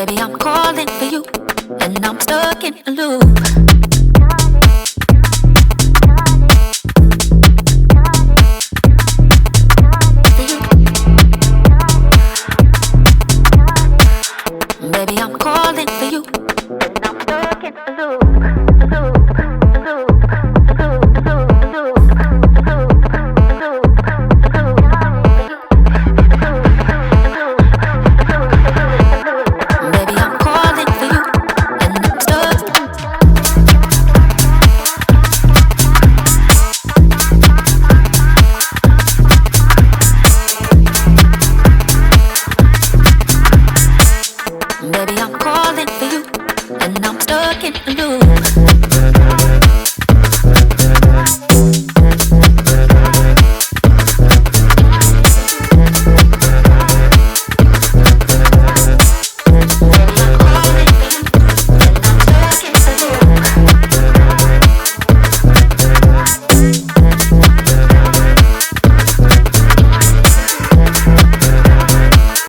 Baby, I'm calling for you, and I'm stuck in a loop. Baby, I'm calling for you, and I'm stuck in a loop.